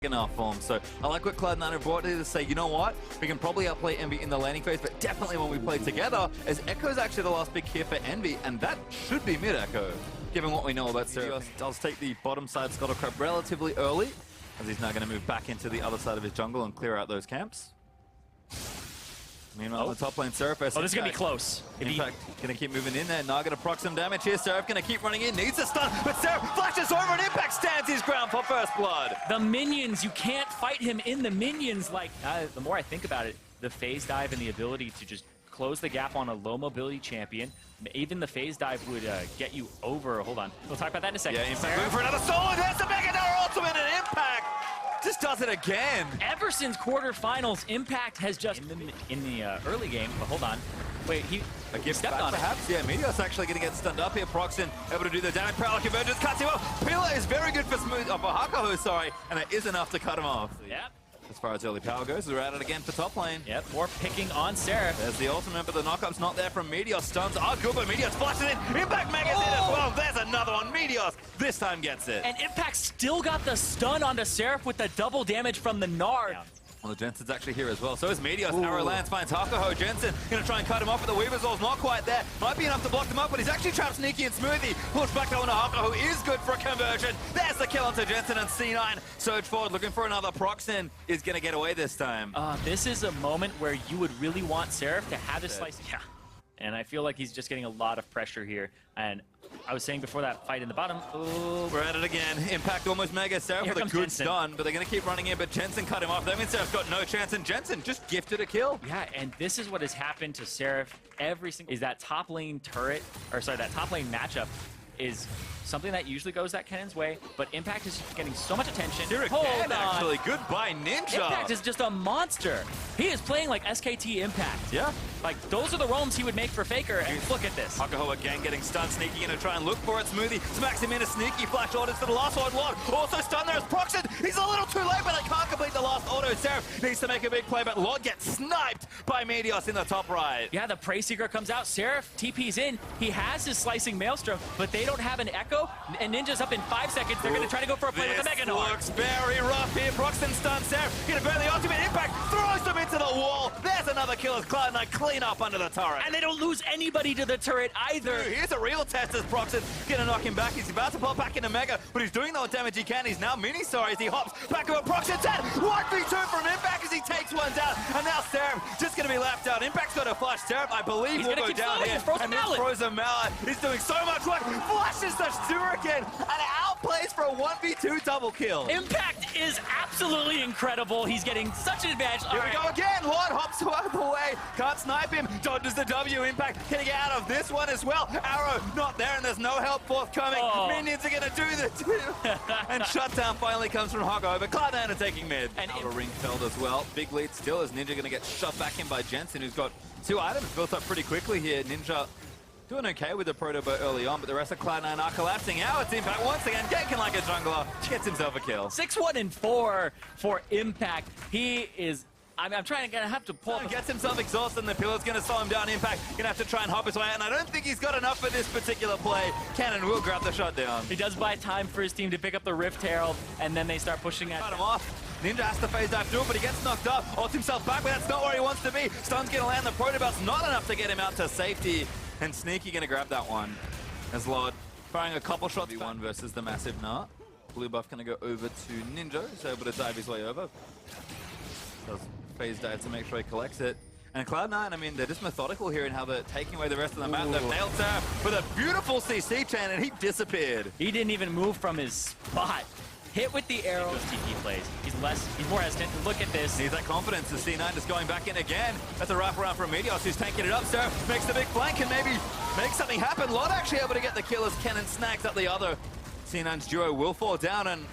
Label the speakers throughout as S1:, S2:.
S1: enough form. So I like what Cloud9 have brought here to say, you know what, we can probably outplay Envy in the laning phase, but definitely when we play together, as Echo's actually the last big here for Envy, and that should be mid Echo, given what we know about Seraph. Does take the bottom side Scuttle Crab relatively early, as he's now going to move back into the other side of his jungle and clear out those camps. Meanwhile, on the top lane, Seraph.
S2: Oh, this is going to be close.
S1: In fact, going to keep moving in there. Now going to proc some damage here. Seraph going to keep running in. Needs a stun, but Seraph flashes over and Impact stands his ground for first blood.
S2: The minions, you can't fight him in the minions. Like, the more I think about it, the phase dive and the ability to just close the gap on a low mobility champion, even the phase dive would get you over. Hold on. We'll talk about that in a second.
S1: Yeah, Impact going for another solo. There's the Mega Tower ultimate and Impact just does it again.
S2: Ever since quarterfinals, Impact has just in the early game. But hold on, wait, he stepped on
S1: perhaps. Yeah, Meteor's actually going to get stunned up here. Proxen able to do the damage. Parallel convergence cuts him off. Pillar is very good for smooth. For Hakaho, sorry, and it is enough to cut him off.
S2: Yep.
S1: As far as early power goes, we're at it again for top lane.
S2: Yep, more picking on Seraph.
S1: There's the ultimate, but the knockup's not there from Meteor. Stuns are good, but Meteor's flashing in. Impact Mega's in as well. There's another one. Meteor this time gets it.
S2: And Impact still got the stun onto Seraph with the double damage from the Nard. Yeah.
S1: Well, Jensen's actually here as well. So is Meteor. Arrow lands, finds Hakaho. Jensen going to try and cut him off, but the Weaver's All's not quite there. Might be enough to block them up, but he's actually trapped Sneaky and Smoothie. Push back down to Hakaho is good for a conversion. There's the kill onto Jensen, and C9 surge forward, looking for another. Proxen is going to get away this time.
S2: This is a moment where you would really want Seraph to have his slice. Yeah. And I feel like he's just getting a lot of pressure here. And I was saying before that fight in the bottom.
S1: Ooh, we're at it again. Impact almost Mega. Seraph with a good
S2: Jensen.
S1: stun, but they're going to keep running in. But Jensen cut him off. That means Seraph's got no chance, and Jensen just gifted a kill.
S2: Yeah, and this is what has happened to Seraph every single. Is that top lane turret, or sorry, that top lane matchup is something that usually goes that Kennen's way, but Impact is getting so much attention.
S1: Hold on. Actually, goodbye Ninja.
S2: Impact is just a monster. He is playing like SKT Impact.
S1: Yeah.
S2: Like, those are the roams he would make for Faker, and look at this.
S1: Hakaho again getting stunned, Sneaky gonna try and look for it. Smoothie smacks him in a Sneaky flash orders for the last one. Lord also stunned there as Proxen. He's a little too late, but they can't complete the last auto. Seraph needs to make a big play, but Lord gets sniped by Meteos in the top right.
S2: Yeah, the Prey Seeker comes out. Seraph TP's in. He has his slicing Maelstrom, but they don't have an Echo, and Ninja's up in 5 seconds. They're gonna try to go for a play with the Mega Nord.
S1: Looks very rough here. Proxen stuns Seraph. Gonna burn the ultimate. Impact throws them into the wall. There's another kill as Cloud9 clean up under the turret.
S2: And they don't lose anybody to the turret either.
S1: Here's a real test as Proxen gonna knock him back. He's about to pop back into Mega, but he's doing the damage he can. He's now mini-sorry as he hops back over Proxen's head. 1v2 from Impact as he takes one down. And now Seraph just gonna be left out. Impact's got a flash. Seraph, I believe, will go down here. And then Frozen Mallet. He's doing so much work. Flashes the Shuriken and outplays for a 1v2 double kill.
S2: Impact is absolutely incredible. He's getting such an advantage.
S1: Here we go again. Lord hops out of the way. Can't snipe him. Dodges the W. Impact getting out of this one as well. Arrow not there, and there's no help forthcoming. Minions are going to do the two. And shutdown finally comes from Hakaho, but Cloud9 are taking mid. And outer ring felled as well. Big lead still as Ninja going to get shut back in by Jensen, who's got 2 items built up pretty quickly here. Ninja doing okay with the Proto Bow early on, but the rest of Cloud9 are collapsing. Now it's Impact once again, ganking like a jungler, gets himself a kill.
S2: 6-1-4 for Impact. He is... I'm gonna have to pull up.
S1: Gets himself exhausted, and the pillar's gonna slow him down. Impact gonna have to try and hop his way out, and I don't think he's got enough for this particular play. Cannon will grab the shutdown.
S2: He does buy time for his team to pick up the Rift Herald, and then they start pushing at
S1: him off. Ninja has to phase dive through it, but he gets knocked up. Ults himself back, but that's not where he wants to be. Stun's gonna land. The Proto Bell's not enough to get him out to safety, and Sneaky gonna grab that one. As Lord firing a couple shots. V1 versus the massive Nart. Blue buff gonna go over to Ninja, who's able to dive his way over. Does phase dive to make sure he collects it. And Cloud9, I mean, they're just methodical here in how they're taking away the rest of the map. They've nailed Seraph with a beautiful CC chain, and he disappeared.
S2: He didn't even move from his spot. Hit with the arrow. Those TP plays. He's more hesitant. Look at this.
S1: Needs that confidence. The C9 just going back in again. That's a wraparound from Meteos, who's tanking it up. Seraph makes the big flank and maybe make something happen. Lot actually able to get the kill as Kennen snags up the other. C9's duo will fall down, and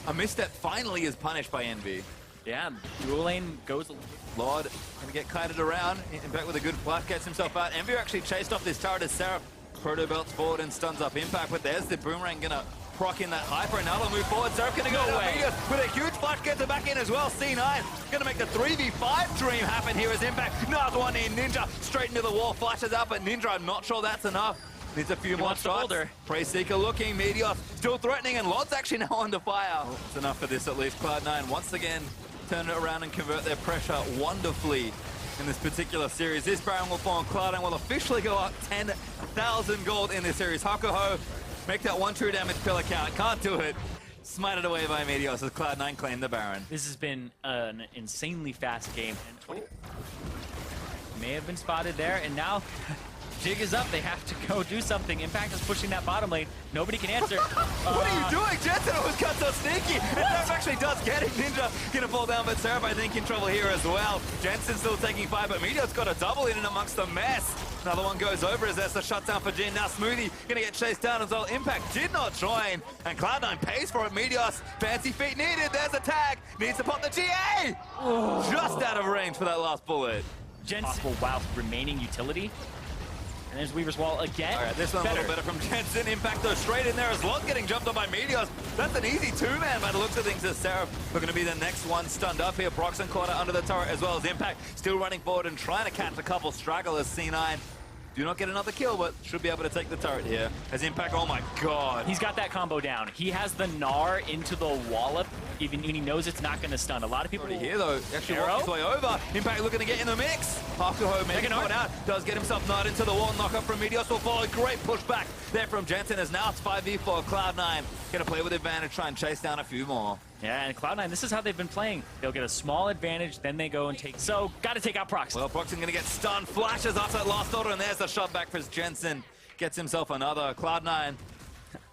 S1: a misstep finally is punished by Envy.
S2: Yeah, dual lane goes.
S1: Lord gonna get kited around. Impact with a good flash gets himself out. Envy actually chased off this turret as Seraph Proto belts forward and stuns up Impact, but there's the boomerang gonna proc in that hyper, and now they'll move forward. Seraph gonna go away with a huge flash, gets it back in as well. C9 gonna make the 3v5 dream happen here as Impact. Another one in Ninja straight into the wall, flashes out, but Ninja, I'm not sure that's enough. Needs a few
S2: He
S1: more
S2: wants to
S1: shots.
S2: hold her.
S1: Prey Seeker looking, Meteor still threatening, and Lod's actually now under fire. It's enough for this at least. Cloud9 once again turn it around and convert their pressure wonderfully in this particular series. This Baron will fall, and Cloud9 will officially go up 10,000 gold in this series. Hakuho, make that one true damage pillar count. Can't do it. Smited away by Meteos as Cloud9 claim the Baron.
S2: This has been an insanely fast game. And may have been spotted there, and now Jig is up. They have to go do something. Impact is pushing that bottom lane. Nobody can answer.
S1: What are you doing? Jensen always got so sneaky. And Seraph actually does get it. Ninja gonna fall down, but Seraph, I think, in trouble here as well. Jensen still taking 5, but Meteor's got a double in and amongst the mess. Another one goes over as there's a shutdown for Jin. Now Smoothie gonna get chased down as well. Impact did not join, and Cloud9 pays for it. Meteos, fancy feet needed. There's a tag. Needs to pop the GA. Just out of range for that last bullet.
S2: Jensen possible while remaining utility. And there's Weaver's Wall again.
S1: All right, this one's a little better from Jensen. Impact though straight in there as Lot getting jumped on by Meteos. That's an easy two-man by the looks of things as Seraph. We're going to be the next one stunned up here. Proxen caught it under the turret as well as Impact. Still running forward and trying to catch a couple stragglers. C9 do not get another kill, but should be able to take the turret here. As Impact, oh my god.
S2: He's got that combo down. He has the Gnar into the wallop, even when he knows it's not going to stun. A lot of people
S1: already here though, actually walks his way over. Impact looking to get in the mix. Hakuho making it out, does get himself knotted into the wall. Knock up from Meteos will follow. Great pushback there from Jensen as now it's 5v4. Cloud9 gonna play with advantage, try and chase down a few more.
S2: Yeah, and Cloud9, this is how they've been playing. They'll get a small advantage, then they go and take. So, got to take out Proxen.
S1: Well, Proxen gonna get stunned. Flashes after that last order, and there's the shot back for Jensen. Gets himself another. Cloud9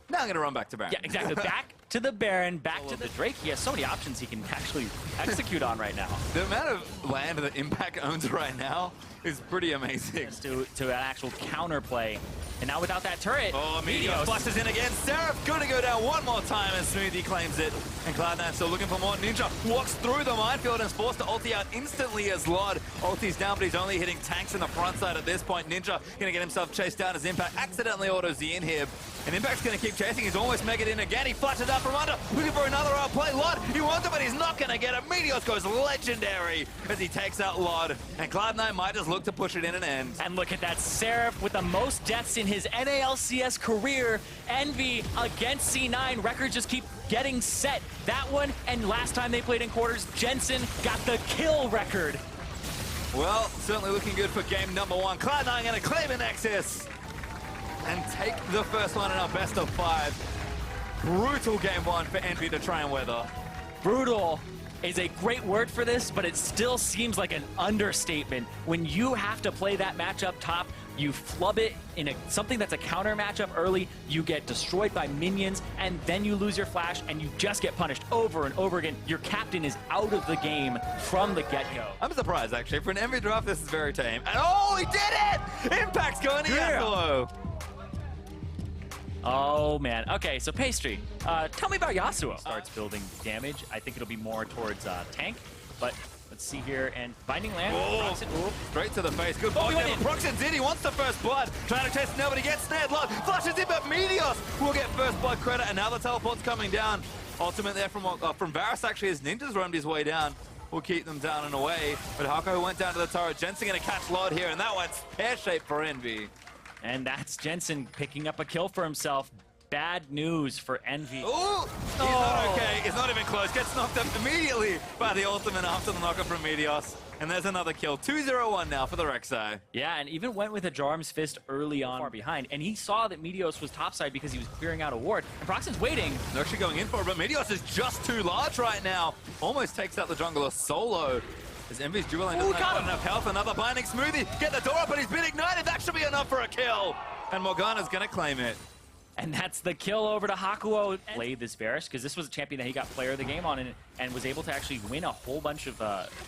S1: now gonna run back to Baron.
S2: Yeah, exactly. Back to the Baron, back to the Drake. He has so many options he can actually execute on right now.
S1: The amount of land that Impact owns right now is pretty amazing.
S2: Just to an actual counter play. And now without that turret,
S1: oh, Meteos flushes in again. Seraph gonna go down one more time, and Smoothie claims it. And Cloud9 still looking for more. Ninja walks through the minefield and is forced to ulti out instantly as Lod. Ulti's down, but he's only hitting tanks in the front side at this point. Ninja gonna get himself chased down as Impact accidentally autos the inhib. And Impact's gonna keep chasing. He's almost making it in again. He flashes out from under, looking for another outplay. Lod, he wants it, but he's not gonna get it. Meteos goes legendary as he takes out Lod. And Cloud9 might just look to push it in and end.
S2: And look at that, Seraph with the most deaths in his NA LCS career. Envy against C9. Records just keep getting set. That one, and last time they played in quarters, Jensen got the kill record.
S1: Well, certainly looking good for game number 1. Cloud9 gonna claim an Nexus and take the first one in our best of 5. Brutal game 1 for Envy to try and weather.
S2: Brutal is a great word for this, but it still seems like an understatement. When you have to play that matchup top, you flub it in something that's a counter matchup early, you get destroyed by minions, and then you lose your flash, and you just get punished over and over again. Your captain is out of the game from the get-go.
S1: I'm surprised, actually. For an Envy draft, this is very tame. And oh, he did it! Impact's going to Yasuo.
S2: Oh, man. Okay, so Pastry, tell me about Yasuo. Starts building damage. I think it'll be more towards tank, but let's see here. And Binding Land.
S1: Oh, straight to the face. Good block there. Proxen's in. He wants the first blood. Trying to chase nobody. Gets snared. Lod flashes in, but Meteos will get first blood credit. And now the teleport's coming down. Ultimate there from Varus, actually, as Ninja's roamed his way down. Will keep them down and away. But Hako went down to the turret. Jensen going to catch Lod here, and that one's pear-shaped for Envy.
S2: And that's Jensen picking up a kill for himself. Bad news for Envy.
S1: Ooh! He's not okay. He's not even close. Gets knocked up immediately by the ultimate after the knockup from Meteos. And there's another kill. 2-0-1 now for the Rek'Sai.
S2: Yeah, and even went with a Jarm's Fist early on, far behind. And he saw that Meteos was topside because he was clearing out a ward. And Proxen's waiting.
S1: They're actually going in for it, but Meteos is just too large right now. Almost takes out the jungler solo. As Envy's dueling doesn't have enough health. Another Binding Smoothie. Get the door up, and he's been ignited. That should be enough for a kill. And Morgana's going to claim it.
S2: And that's the kill over to Hakuo. Played this Varus, because this was a champion that he got player of the game on and was able to actually win a whole bunch of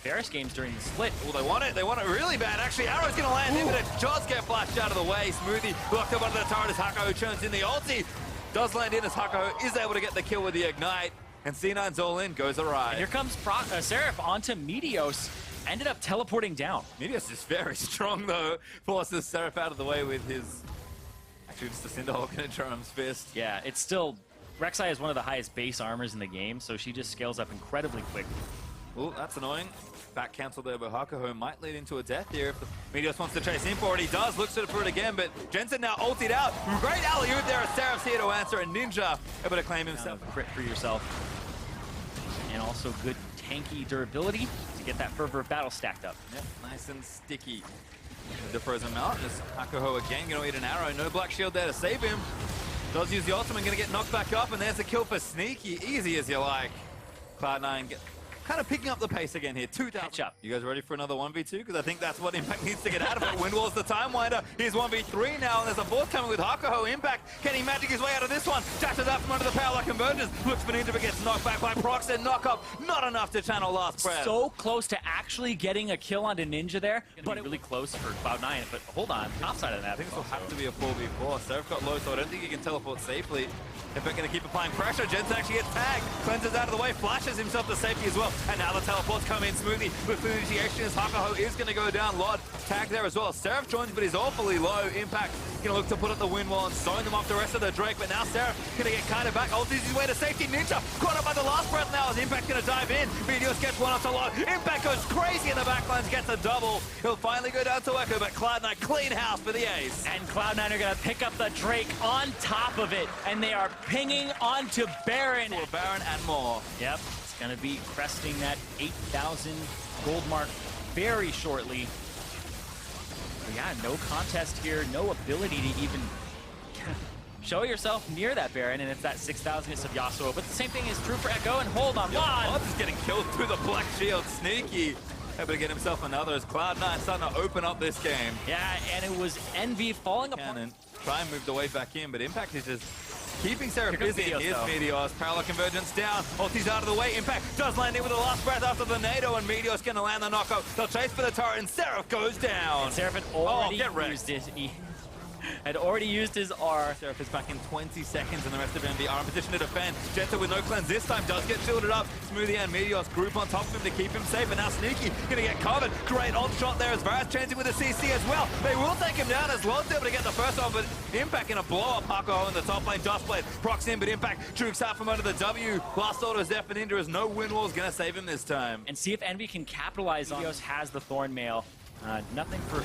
S2: Varus games during the split.
S1: Well, they want it. They want it really bad. Actually, Arrow's going to land in, but it just get flashed out of the way. Smoothie blocked up under the turret as Hakuo churns in the ulti. Does land in as Hakuo is able to get the kill with the ignite. And C9's all in, goes awry.
S2: And here comes Seraph onto Meteos. Ended up teleporting down.
S1: Meteos is very strong, though. Forces Seraph out of the way with his... Actually, just a Cinderhawk and a Jarm's Fist.
S2: Yeah, it's still... Rek'Sai is one of the highest base armors in the game, so she just scales up incredibly quick.
S1: Oh, that's annoying. Back cancel there by Hakuho might lead into a death here if the Meteos wants to chase in for it. He does, looks for it again, but Jensen now ulted out. Great alley-oop there as Seraph's here to answer, and Ninja able to claim himself.
S2: Crit for yourself. And also good tanky durability to get that fervor of battle stacked up.
S1: Yep, nice and sticky. The frozen mount as Hakuho again going to eat an arrow. No black shield there to save him. Does use the ultimate, going to get knocked back up, and there's a kill for Sneaky. Easy as you like. Cloud9 kind of picking up the pace again here. 2,000.
S2: Catch up.
S1: You guys ready for another 1v2? Because I think that's what Impact needs to get out of it. Windwall's the time winder. Here's 1v3 now, and there's a fourth coming with Hakuho. Impact, can he magic his way out of this one? Dashes up from under the power like convergence. Looks for Ninja, but gets knocked back by Prox, and knock up. Not enough to channel last breath.
S2: So close to actually getting a kill onto Ninja there, but really close for Cloud9. But hold on, top side of that.
S1: I think this will have to be a 4v4. Seraph got low, so I don't think he can teleport safely. Impact going to keep applying pressure. Jensen actually gets tagged. Cleanses out of the way, flashes himself to safety as well. And now the teleports come in smoothly with food initiation as Hakuho is going to go down. Lod tagged there as well. Seraph joins, but he's awfully low. Impact going to look to put up the wind wall and zone them off the rest of the Drake. But now Seraph going to get kind of back. Ultis his way to safety. Ninja caught up by the last breath now as Impact going to dive in. Meteos gets one onto Lod. Impact goes crazy in the backlines, gets a double. He'll finally go down to Echo, but Cloud9 clean house for the ace.
S2: And Cloud9 are going to pick up the Drake on top of it, and they are pinging onto Baron.
S1: For Baron and more.
S2: Yep, it's going to be cresting that 8,000 gold mark very shortly. But yeah, no contest here, no ability to even show yourself near that Baron, and it's that 6,000 of Yasuo. But the same thing is true for Echo, and hold on,
S1: Lod is getting killed through the black shield. Sneaky. Able to get himself another as Cloud9 starting to open up this game.
S2: Yeah, and it was Envy falling apart.
S1: Cannon try and move the way back in, but Impact is just keeping Seraph busy. Here's Meteos. Parallel convergence down. Ulti's out of the way. Impact does land in with the last breath after the NATO, and Meteos going to land the knockout. They'll chase for the turret, and Seraph goes down.
S2: And Seraph had already used his R.
S1: Seraph is back in 20 seconds, and the rest of Envy are in position to defend. Jetta with no cleanse this time does get shielded up. Smoothie and Meteos group on top of him to keep him safe, and now Sneaky going to get covered. Great ult shot there as Varus chains him with a CC as well. They will take him down as Lod's able to get the first one, but Impact going to blow up Hakuho in the top lane. Dustblade procs in, but Impact jukes out from under the W. Last order is there for Ninja as no wind wall is going to save him this time.
S2: And see if Envy can capitalize on. Meteos has the Thorn Mail. Nothing for...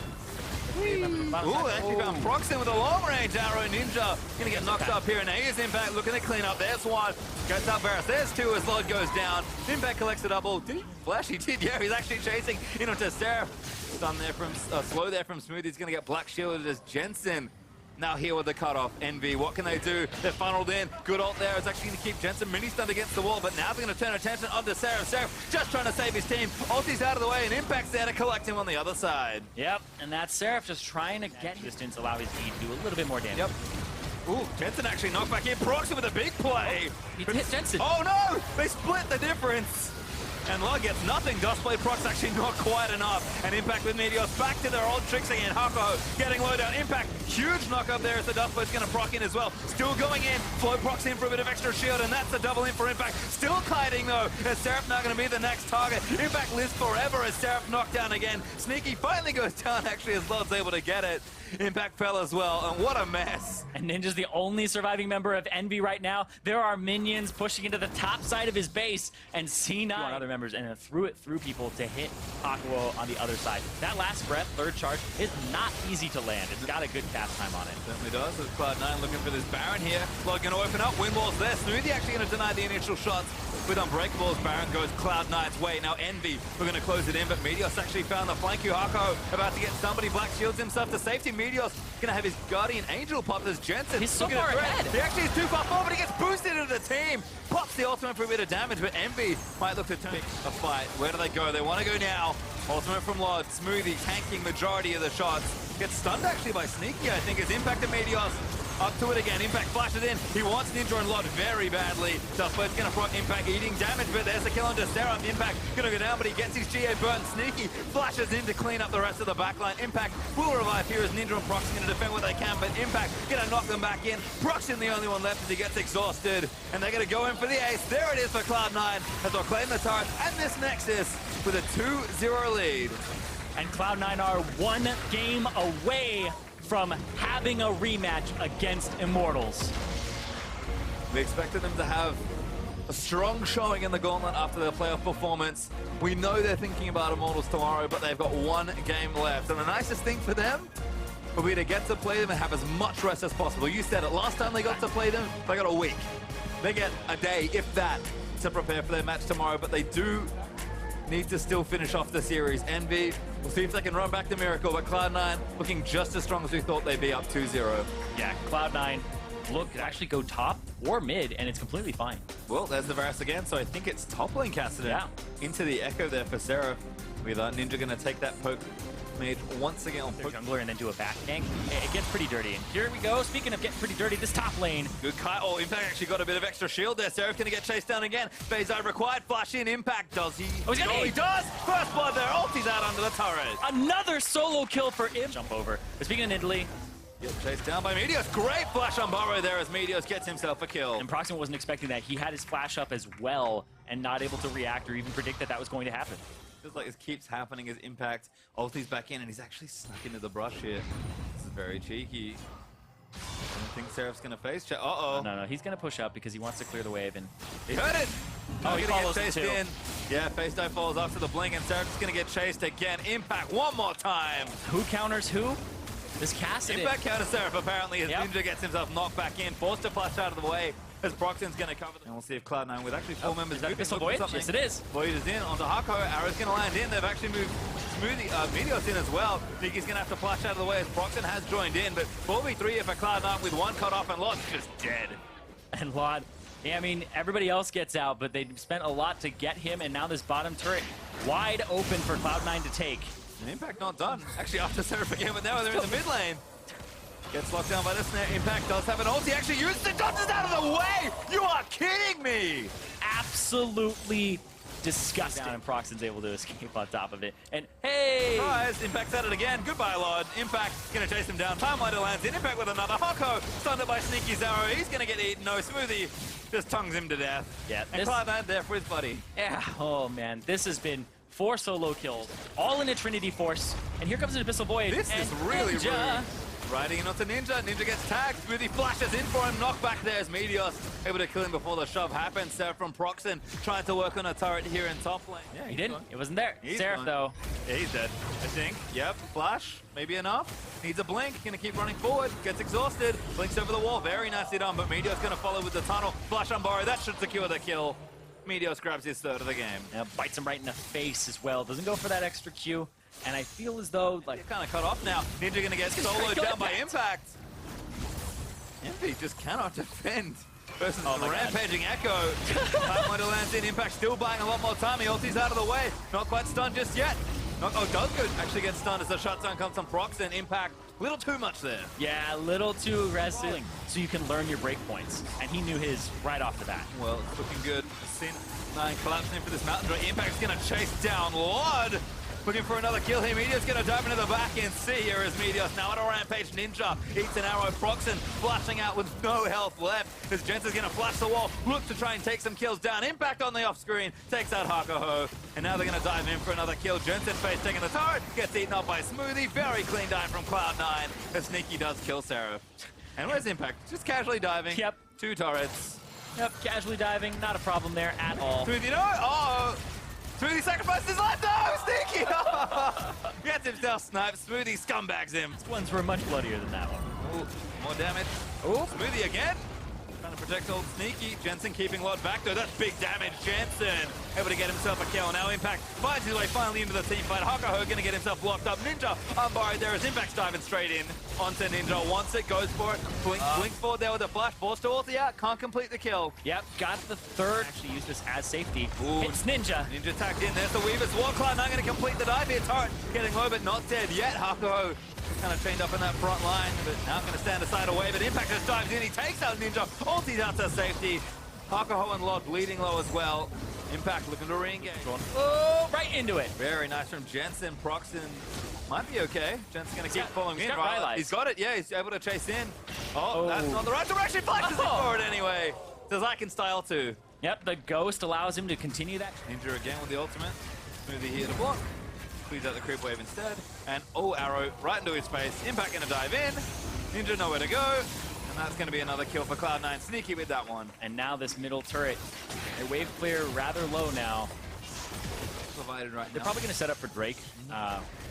S1: Ooh, actually found Prox in with a long-range arrow. Ninja gonna get knocked up here, and A's Impact looking to clean up. There's one. Gets up Varus. There's two as Lod goes down. Impact collects a double. Did he flash? He did, yeah. He's actually chasing in onto Seraph. Stun there from, slow there from Smoothie. He's gonna get black shielded as Jensen. Now here with the cutoff, Envy, what can they do? They're funneled in. Good ult there. It's actually going to keep Jensen mini-stunned against the wall, but now they're going to turn attention onto Seraph. Seraph just trying to save his team. Ulti's out of the way, and Impact's there to collect him on the other side.
S2: Yep, and that's Seraph just trying to get distance, allow his E to do a little bit more damage.
S1: Yep. Ooh, Jensen actually knocked back in. Proxy with a big play.
S2: He hit Jensen.
S1: Oh no! They split the difference. And Lod gets nothing. Dustblade Prox actually not quite enough. And Impact with Meteos back to their old tricks again. Hakuho getting low down. Impact, huge knock up there as the Dustblade's going to proc in as well. Still going in. Flow Prox in for a bit of extra shield, and that's a double in for Impact. Still kiting though, as Seraph now going to be the next target. Impact lives forever as Seraph knocked down again. Sneaky finally goes down actually as Lod's able to get it. Impact fell as well, and what a mess.
S2: And Ninja's the only surviving member of Envy right now. There are minions pushing into the top side of his base, and C9 on other members, and then threw it through people to hit Hakuho on the other side. That last breath, third charge, is not easy to land. It's got a good cast time on it.
S1: Certainly does. With Cloud9 looking for this Baron here. Lod going to open up, wind wall's there. Smoothie actually going to deny the initial shots. With Unbreakable as Baron goes Cloud9's way. Now Envy, we're going to close it in, but Meteos actually found the flank. Hakuho about to get somebody. Black shields himself to safety. Meteos going to have his Guardian Angel popped as Jensen.
S2: He's so far ahead.
S1: He actually is too far forward, but he gets boosted into the team. Pops the ultimate for a bit of damage, but Envy might look to take a fight. Where do they go? They want to go now. Ultimate from Lod. Smoothie tanking majority of the shots. Gets stunned actually by Sneaky, I think, as Impact and Meteos up to it again. Impact flashes in. He wants Ninja and Lod very badly. Dustblade's going to proc Impact eating damage, but there's a kill on Seraph. Impact going to go down, but he gets his GA burnt. Sneaky flashes in to clean up the rest of the backline. Impact will revive here as Ninja and Prox going to defend what they can, but Impact going to knock them back in. Proxin the only one left as he gets exhausted, and they're going to go in for the ace. There it is for Cloud9 as they'll claim the turret and this Nexus with a 2-0 lead.
S2: And Cloud9 are one game away from having a rematch against Immortals.
S1: We expected them to have A strong showing in the gauntlet after their playoff performance. We know they're thinking about Immortals tomorrow, but they've got one game left. And the nicest thing for them will be to get to play them and have as much rest as possible. You said it, last time they got to play them, they got a week. They get a day, if that, to prepare for their match tomorrow, but they do need to still finish off the series. Envy, we'll see if they can run back the miracle, but Cloud9 looking just as strong as we thought they'd be, up 2-0.
S2: Yeah, Cloud9 look actually go top or mid, and it's completely fine.
S1: Well, there's the Varus again, so I think it's top lane casted into the Echo there for Seraph. With Ninja gonna take that poke mage once again on poke
S2: jungler and then do a back gank. It gets pretty dirty. And here we go. Speaking of getting pretty dirty, this top lane.
S1: Good Kai. Oh, Impact actually got a bit of extra shield there. Seraph gonna get chased down again. Phase dive required. Flash in. Impact. Does he?
S2: Oh, he
S1: does! First blood there. Ulti's out under the turret.
S2: Another solo kill for Im. Jump over. But speaking of Italy,
S1: Gets chased down by Meteos. Great flash on Burrow there as Meteos gets himself a kill.
S2: And Proxima wasn't expecting that. He had his flash up as well and not able to react or even predict that that was going to happen.
S1: Feels like this keeps happening as Impact ulti's back in, and he's actually snuck into the brush here. This is very cheeky. I don't think Seraph's gonna face check. Uh-oh.
S2: No, he's gonna push up because he wants to clear the wave, and
S1: he heard it!
S2: Oh, he follows
S1: get chased
S2: it too.
S1: in. Yeah, face dive falls after the blink, and Seraph's gonna get chased again. Impact one more time.
S2: Who counters who? This Cassidy.
S1: Impact counter Seraph apparently as Ninja gets himself knocked back in, forced to flash out of the way as Proxim's going to cover them. And we'll see if Cloud9 with actually 4 members.
S2: Is that Abyssal Void? Yes, it is.
S1: Void is in onto Hako. Arrow's going to land in. They've actually moved Meteos in as well. Niki's going to have to flash out of the way as Proxim has joined in. But 4v3 here for Cloud9 with one cut off and Lod's just dead.
S2: And Lod, yeah, I mean, everybody else gets out, but they spent a lot to get him, and now this bottom turret wide open for Cloud9 to take.
S1: And Impact not done. Actually, after Seraph again, but now they're in the mid lane. Gets locked down by the snare. Impact does have an ult. He actually uses it. Dodges out of the way! You are kidding me!
S2: Absolutely disgusting. And Proxim's able to escape on top of it. And hey!
S1: Surprise! Impact's at it again. Goodbye, Lord. Impact gonna chase him down. Timelighter lands in. Impact with another. Hako stunned by Sneaky's arrow. He's gonna get eaten. No, Smoothie just tongues him to death.
S2: Yeah.
S1: And Cloud9 there for his buddy.
S2: Yeah. Oh man, this has been 4 solo kills, all in a Trinity Force. And here comes an Abyssal Void.
S1: This is really rude. Riding in onto Ninja. Ninja gets tagged. Smoothie flashes in for him. Knocked back there as Meteos able to kill him before the shove happens. Seraph from Proxim trying to work on a turret here in top lane.
S2: Yeah, he didn't. It wasn't there. Seraph though.
S1: Yeah, he's dead, I think. Yep. Flash. Maybe enough. Needs a blink. Gonna keep running forward. Gets exhausted. Blinks over the wall. Very nicely done. But Meteos gonna follow with the tunnel. Flash on Burrow. That should secure the kill. Meteos grabs his third of the game.
S2: Yeah, bites him right in the face as well. Doesn't go for that extra Q. And I feel as though, like...
S1: They're kind of cut off now. Ninja gonna get soloed down by Impact. Envy just cannot defend versus the rampaging Echo. Timelighter lands in. Impact still buying a lot more time. He ulti's out of the way. Not quite stunned just yet. Does good. Actually gets stunned as the shutdown comes from Proxim. Impact, a little too much there.
S2: Yeah, a little too aggressive. So you can learn your break points. And he knew his right off the bat.
S1: Well, it's looking good. Sin 9 collapsing in for this mountain draw. Impact's gonna chase down Lord. Looking for another kill here. Meteos gonna dive into the back end. See here is Meteos now at a rampage. Ninja eats an arrow. Proxim flashing out with no health left. As Jensen's gonna flash the wall. Look to try and take some kills down. Impact on the off screen. Takes out Hakuho. And now they're gonna dive in for another kill. Jensen face taking the turret. Gets eaten up by Smoothie. Very clean dive from Cloud9. As Sneaky does kill Seraph. And where's Impact? Just casually diving.
S2: Yep.
S1: 2 turrets.
S2: Yep, casually diving. Not a problem there at all.
S1: Smoothie, no! Uh-oh! Smoothie sacrifices his life. No, Sneaky! Gets himself sniped. Smoothie scumbags him.
S2: These ones were much bloodier than that one.
S1: Ooh, more damage. Ooh, Smoothie again. Trying to protect old Sneaky. Jensen keeping Lord back though. That's big damage. Jensen able to get himself a kill. Now Impact finds his way finally into the team fight. Hakuho gonna get himself blocked up. Ninja unbarred there as Impact's diving straight in onto Ninja. Wants it, goes for it. Blink forward there with a flash. Forced to ulti out. Can't complete the kill.
S2: Yep, got the third. Actually use this as safety.
S1: Ooh.
S2: Hits Ninja.
S1: Ninja tagged in. There's the Weaver's War Cloud. Not gonna complete the dive here. Turret getting low but not dead yet. Hakuho kind of chained up in that front line, but now going to stand aside away. But Impact just dives in. He takes out Ninja. Ulti's out to safety. Hakuho and Lord bleeding low as well. Impact looking to re-engage.
S2: Oh, right into it.
S1: Very nice from Jensen. Proxim might be okay. Jensen's going to keep following in.
S2: Right?
S1: He's got it. Yeah, he's able to chase in. Oh, that's not the right direction. Flashes it forward anyway. Says I can style too.
S2: Yep, the Ghost allows him to continue that.
S1: Ninja again with the ultimate. Smoothie here to block. Squeeze out the creep wave instead. And arrow right into his face. Impact gonna dive in. Ninja nowhere to go. And And that's going to be another kill for Cloud9. Sneaky with that one.
S2: And now this middle turret, a wave clear rather low now.
S1: Provided right
S2: They're
S1: now.
S2: probably going to set up for Drake.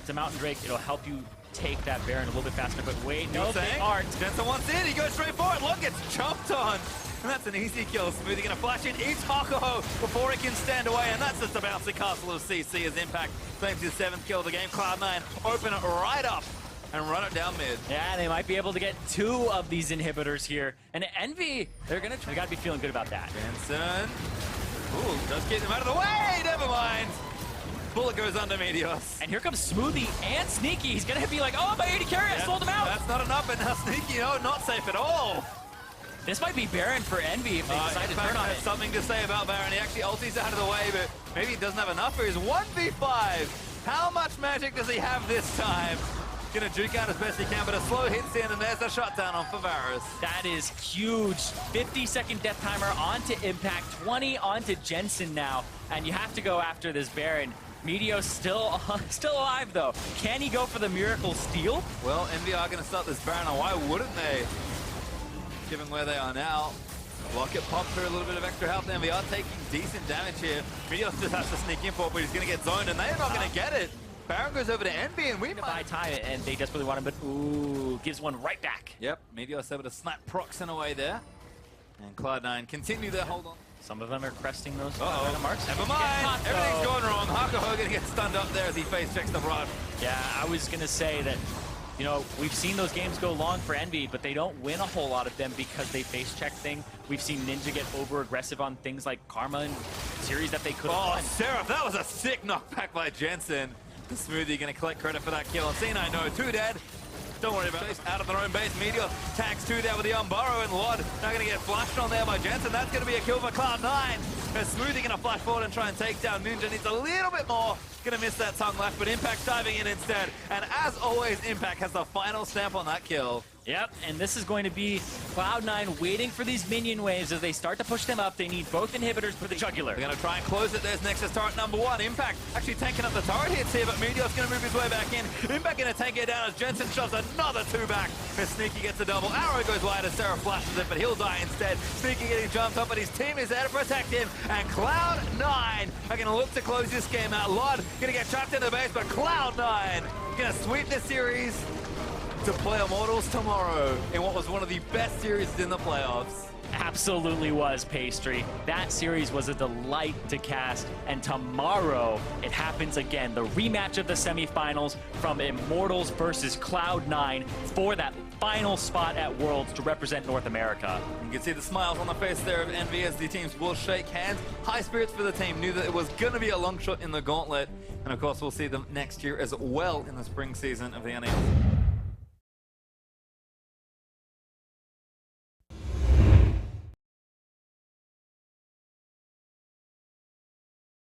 S2: It's a Mountain Drake. It'll help you take that Baron a little bit faster. But wait, no, they aren't.
S1: Jensen wants in. He goes straight forward. Look, it's jumped on. And that's an easy kill. Smoothie going to flash in, eats Hakuho before he can stand away. And that's just a bouncy castle of CC as Impact claims his 7th kill of the game. Cloud9 open it right up and run it down mid.
S2: Yeah, they might be able to get 2 of these inhibitors here. And Envy, they got to be feeling good about that.
S1: Jensen. Ooh, just get him out of the way. Never mind. Bullet goes under Meteos.
S2: And here comes Smoothie and Sneaky. He's going to be like, oh, my 80 carry, I sold him out.
S1: That's not enough, but now Sneaky, no, not safe at all.
S2: This might be Baron for Envy if they decide to turn on it.
S1: Something to say about Baron. He actually ulties out of the way, but maybe he doesn't have enough for his 1v5. How much magic does he have this time? Gonna juke out as best he can, but a slow hits in, and there's a shutdown on for Varus.
S2: That is huge. 50-second death timer onto Impact, 20 onto Jensen now, and you have to go after this Baron. Meteos still alive, though. Can he go for the Miracle Steal?
S1: Well, Envy are going to start this Baron, and why wouldn't they? Given where they are now. Rocket pops for a little bit of extra health. Envy are taking decent damage here. Meteos just has to sneak in for it, but he's going to get zoned, and they're not going to get it. Baron goes over to Envy, and we might
S2: buy time, and they desperately want him, but ooh, gives one right back.
S1: Yep, Meteos able to snap Proxen away there. And Cloud9 continue their hold on.
S2: Some of them are cresting those marks.
S1: Never mind. Everything's going wrong. Hakuho gonna get stunned up there as he face checks the rod.
S2: Yeah, I was gonna say that, you know, we've seen those games go long for Envy, but they don't win a whole lot of them because they face check thing. We've seen Ninja get over aggressive on things like Karma and series that they could have won.
S1: Seraph, that was a sick knockback by Jensen. The Smoothie gonna collect credit for that kill. And C9, no, 2 dead. Don't worry about it. Out of their own base, Meteor tags 2 there with the Unburrow, and Lod now going to get flashed on there by Jensen. That's going to be a kill for Cloud9. As Smoothie going to flash forward and try and take down Ninja. Needs a little bit more. Going to miss that tongue left, but Impact's diving in instead. And as always, Impact has the final stamp on that kill.
S2: Yep, and this is going to be Cloud9 waiting for these minion waves as they start to push them up. They need both inhibitors for the jugular.
S1: They're going to try and close it. There's Nexus turret number 1. Impact actually tanking up the turret hits here, but Meteor's going to move his way back in. Impact going to tank it down as Jensen shoves another 2 back. As Sneaky gets a double. Arrow goes wide as Sarah flashes it, but he'll die instead. Sneaky getting jumped up, but his team is there to protect him. And Cloud9 are going to look to close this game out. Lod going to get trapped in the base, but Cloud9 going to sweep the series to play Immortals tomorrow in what was one of the best series in the playoffs.
S2: Absolutely was, Pastry. That series was a delight to cast, and tomorrow it happens again. The rematch of the semifinals from Immortals versus Cloud9 for that final spot at Worlds to represent North America.
S1: You can see the smiles on the face there of Envy as the teams will shake hands. High spirits for the team, knew that it was going to be a long shot in the gauntlet. And of course, we'll see them next year as well in the spring season of the NA LCS.